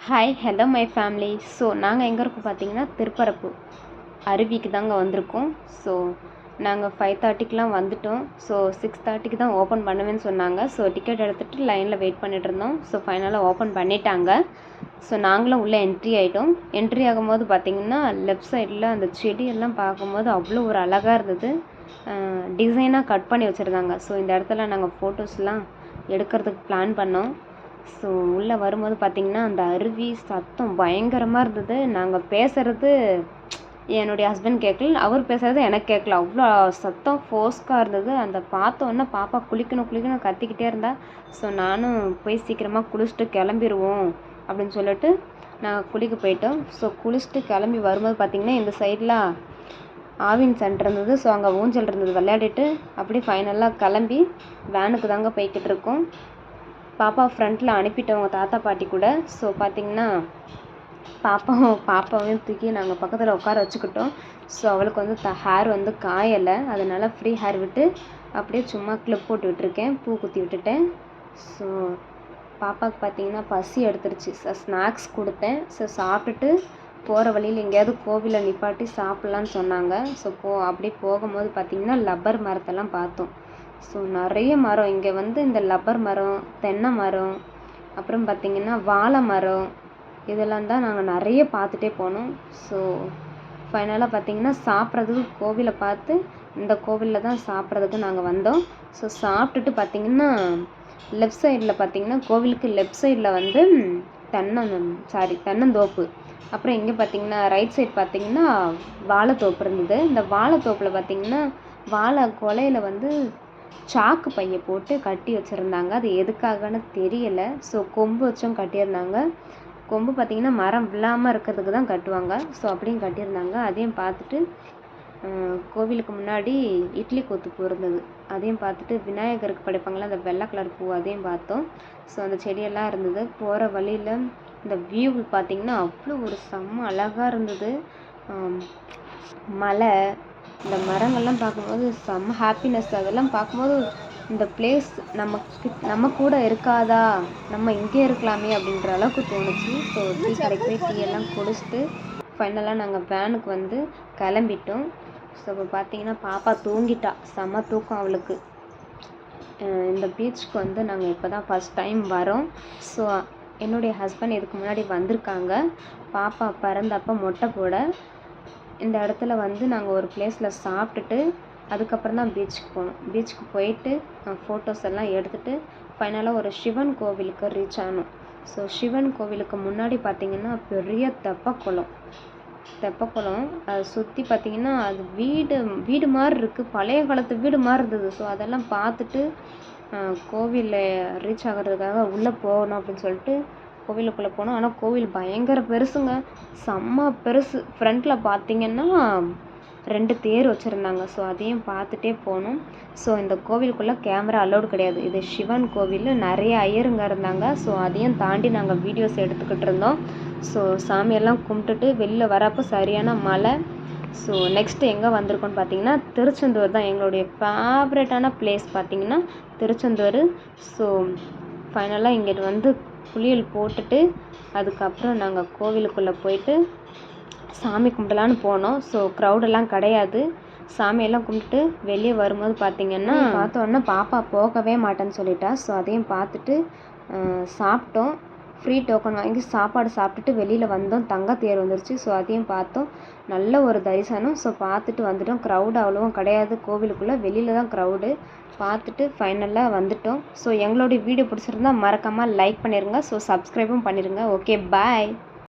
Hi hello my family. So நாங்கள் எங்கே இருக்கோம் பார்த்தீங்கன்னா திருப்பரப்பு அருவிக்கு தாங்க வந்திருக்கோம். ஸோ நாங்கள் 5:30க்கெலாம் வந்துட்டோம். ஸோ 6:30க்கு தான் ஓப்பன் பண்ணுவேன்னு சொன்னாங்க. ஸோ டிக்கெட் எடுத்துகிட்டு லைனில் வெயிட் பண்ணிட்டு இருந்தோம். ஸோ ஃபைனலாக ஓப்பன் பண்ணிட்டாங்க. ஸோ நாங்களும் உள்ளே என்ட்ரி ஆகிட்டோம். என்ட்ரி ஆகும்போது பார்த்திங்கன்னா லெஃப்ட் சைடில் அந்த செடியெல்லாம் பார்க்கும்போது அவ்வளோ ஒரு அழகாக இருந்தது. டிசைனாக கட் பண்ணி வச்சுருந்தாங்க. ஸோ இந்த இடத்துல நாங்கள் ஃபோட்டோஸ்லாம் எடுக்கிறதுக்கு பிளான் பண்ணோம். ஸோ உள்ளே வரும்போது பார்த்திங்கன்னா அந்த அருவி சத்தம் பயங்கரமாக இருந்தது. நாங்கள் பேசுகிறது என்னுடைய ஹஸ்பண்ட் கேட்கல, அவர் பேசுகிறது எனக்கு கேட்கல. அவ்வளோ சத்தம் ஃபோர்ஸ்க்காக இருந்தது. அந்த பார்த்தோன்னே பாப்பா குளிக்கணும் கத்திக்கிட்டே இருந்தா. ஸோ நானும் போய் சீக்கிரமாக குளிச்சுட்டு கிளம்பிடுவோம் அப்படின்னு சொல்லிட்டு நாங்கள் குளிக்க போயிட்டோம். ஸோ குளிச்சுட்டு கிளம்பி வரும்போது பார்த்திங்கன்னா இந்த சைடில் ஆவின் சென்டர் இருந்தது. ஸோ அங்கே ஊஞ்சல் இருந்தது, விளையாடிட்டு அப்படியே ஃபைனலாக கிளம்பி வேனுக்கு தாங்க போய்கிட்டு இருக்கோம். பாப்பா ஃப்ரண்ட்டில் அனுப்பிட்டவங்க தாத்தா பாட்டி கூட. ஸோ பார்த்திங்கன்னா பாப்பாவையும் தூக்கி நாங்கள் பக்கத்தில் உட்கார வச்சுக்கிட்டோம். ஸோ அவளுக்கு வந்து ஹேர் வந்து காயலை, அதனால் ஃப்ரீ ஹேர் விட்டு அப்படியே சும்மா கிளிப் போட்டு விட்டுருக்கேன், பூ குத்தி விட்டுட்டேன். ஸோ பாப்பாவுக்கு பார்த்திங்கன்னா பசி எடுத்துருச்சு. ஸ்நாக்ஸ் கொடுத்தேன். ஸோ சாப்பிட்டுட்டு போகிற வழியில் எங்கேயாவது கோவிலில் நிப்பாட்டி சாப்பிட்லான்னு சொன்னாங்க. ஸோ அப்படியே போகும்போது பார்த்திங்கன்னா லப்பர் மரத்தெல்லாம் பார்த்தோம். ஸோ நிறைய மரம் இங்கே வந்து இந்த லப்பர் மரம், தென்னை மரம், அப்புறம் பார்த்திங்கன்னா வாழை மரம், இதெல்லாம் தான் நாங்கள் நிறைய பார்த்துட்டே போனோம். ஸோ ஃபைனலாக பார்த்திங்கன்னா சாப்பிட்றதுக்கு கோவிலை பார்த்து இந்த கோவிலில் தான் சாப்பிட்றதுக்கு நாங்கள் வந்தோம். ஸோ சாப்பிட்டுட்டு பார்த்திங்கன்னா லெஃப்ட் சைடில் பார்த்திங்கன்னா கோவிலுக்கு லெஃப்ட் சைடில் வந்து தென்னந்தோப்பு. அப்புறம் இங்கே பார்த்திங்கன்னா ரைட் சைட் பார்த்திங்கன்னா வாழைத்தோப்பு இருந்தது. இந்த வாழைத்தோப்பில் பார்த்திங்கன்னா வாழை கொலையில் வந்து சாக்கு பையை போட்டு கட்டி வச்சுருந்தாங்க. அது எதுக்காகன்னு தெரியலை. ஸோ கொம்பு வச்சும் கட்டியிருந்தாங்க. கொம்பு பார்த்திங்கன்னா மரம் விழாமல் இருக்கிறதுக்கு தான் கட்டுவாங்க. ஸோ அப்படியும் கட்டியிருந்தாங்க. அதையும் பார்த்துட்டு கோவிலுக்கு முன்னாடி இட்லி கொத்து பூ இருந்தது, அதையும் பார்த்துட்டு விநாயகருக்கு படைப்பாங்களா அந்த வெள்ளை கலர் பூ, அதையும் பார்த்தோம். ஸோ அந்த செடியெல்லாம் இருந்தது. போகிற வழியில் இந்த வியூ பார்த்திங்கன்னா அவ்வளோ ஒரு செம்ம அழகாக இருந்தது. மலை, இந்த மரங்கள்லாம் பார்க்கும்போது செம்ம ஹாப்பினஸ். அதெல்லாம் பார்க்கும்போது இந்த பிளேஸ் நம்ம கூட இருக்காதா, நம்ம இங்கே இருக்கலாமே அப்படின்ற அளவுக்கு தோணுச்சு. ஸோ டீ கடைக்கு போய் டீ எல்லாம் குடிச்சிட்டு ஃபைனலாக நாங்கள் வேனுக்கு வந்து கிளம்பிட்டோம். ஸோ இப்போ பார்த்தீங்கன்னா பாப்பா தூங்கிட்டா, செம்ம தூக்கம் அவளுக்கு. இந்த பீச்சுக்கு வந்து நாங்கள் இப்போ தான் ஃபஸ்ட் டைம் வரோம். ஸோ என்னுடைய ஹஸ்பண்ட் இதுக்கு முன்னாடி வந்திருக்காங்க. பாப்பா பிறந்தப்போ மொட்டை போட இந்த இடத்துல வந்து நாங்கள் ஒரு பிளேஸில் சாப்பிட்டுட்டு அதுக்கப்புறம் தான் பீச்சுக்கு போனோம். பீச்சுக்கு போயிட்டு ஃபோட்டோஸ் எல்லாம் எடுத்துகிட்டு ஃபைனலாக ஒரு சிவன் கோவிலுக்கு ரீச் ஆனோம். ஸோ சிவன் கோவிலுக்கு முன்னாடி பார்த்திங்கன்னா பெரிய தெப்பக்குளம், அதை சுற்றி பார்த்திங்கன்னா அது வீடு மாதிரி இருக்குது, பழைய காலத்து வீடு மாதிரி இருந்தது. ஸோ அதெல்லாம் பார்த்துட்டு கோவிலில் ரீச் ஆகிறதுக்காக உள்ளே போகணும் அப்படின்னு சொல்லிட்டு கோவிலுக்குள்ளே போனோம். ஆனால் கோவில் பயங்கர பெருசுங்க, செம்ம பெருசு. ஃப்ரண்ட்டில் பார்த்திங்கன்னா 2 தேர் வச்சுருந்தாங்க. ஸோ அதையும் பார்த்துட்டே போனோம். ஸோ இந்த கோவிலுக்குள்ளே கேமரா அலோடு கிடையாது. இது சிவன் கோவில், நிறைய ஐயருங்க இருந்தாங்க. ஸோ அதையும் தாண்டி நாங்கள் வீடியோஸ் எடுத்துக்கிட்டு இருந்தோம். ஸோ சாமியெல்லாம் கும்பிட்டுட்டு வெளில வரப்போ சரியான மழை. ஸோ நெக்ஸ்ட்டு எங்கே வந்திருக்கோன்னு பார்த்திங்கன்னா திருச்செந்தூர் தான். எங்களுடைய ஃபேவரட்டான பிளேஸ் பார்த்திங்கன்னா திருச்செந்தூர். ஸோ ஃபைனலாக இங்கிட்டு வந்து குளியல் போட்டுட்டு அதுக்கப்புறம் நாங்கள் கோவிலுக்குள்ளே போயிட்டு சாமி கும்பிடலான்னு போனோம். ஸோ க்ரௌடெல்லாம் கிடையாது. சாமியெல்லாம் கும்பிட்டு வெளியே வரும்போது பார்த்திங்கன்னா பார்த்தோன்னா பாப்பா போகவே மாட்டேன்னு சொல்லிட்டா. ஸோ அதையும் பார்த்துட்டு சாப்பிட்டோம். ஃப்ரீ டோக்கன் வாங்கி சாப்பாடு சாப்பிட்டுட்டு வெளியில் வந்தோம். தங்கத்தேர் வந்துருச்சு. ஸோ அதையும் பார்த்தோம். நல்ல ஒரு தரிசனம். ஸோ பார்த்துட்டு வந்துட்டோம். க்ரௌடு அவ்வளோவும் கிடையாது கோவிலுக்குள்ளே, வெளியில் தான் க்ரௌடு. பார்த்துட்டு ஃபைனலாக வந்துட்டோம். ஸோ எங்களுடைய வீடியோ பிடிச்சிருந்தா மறக்காமல் லைக் பண்ணிடுங்க. ஸோ சப்ஸ்கிரைபும் பண்ணிடுங்க. ஓகே, பாய்.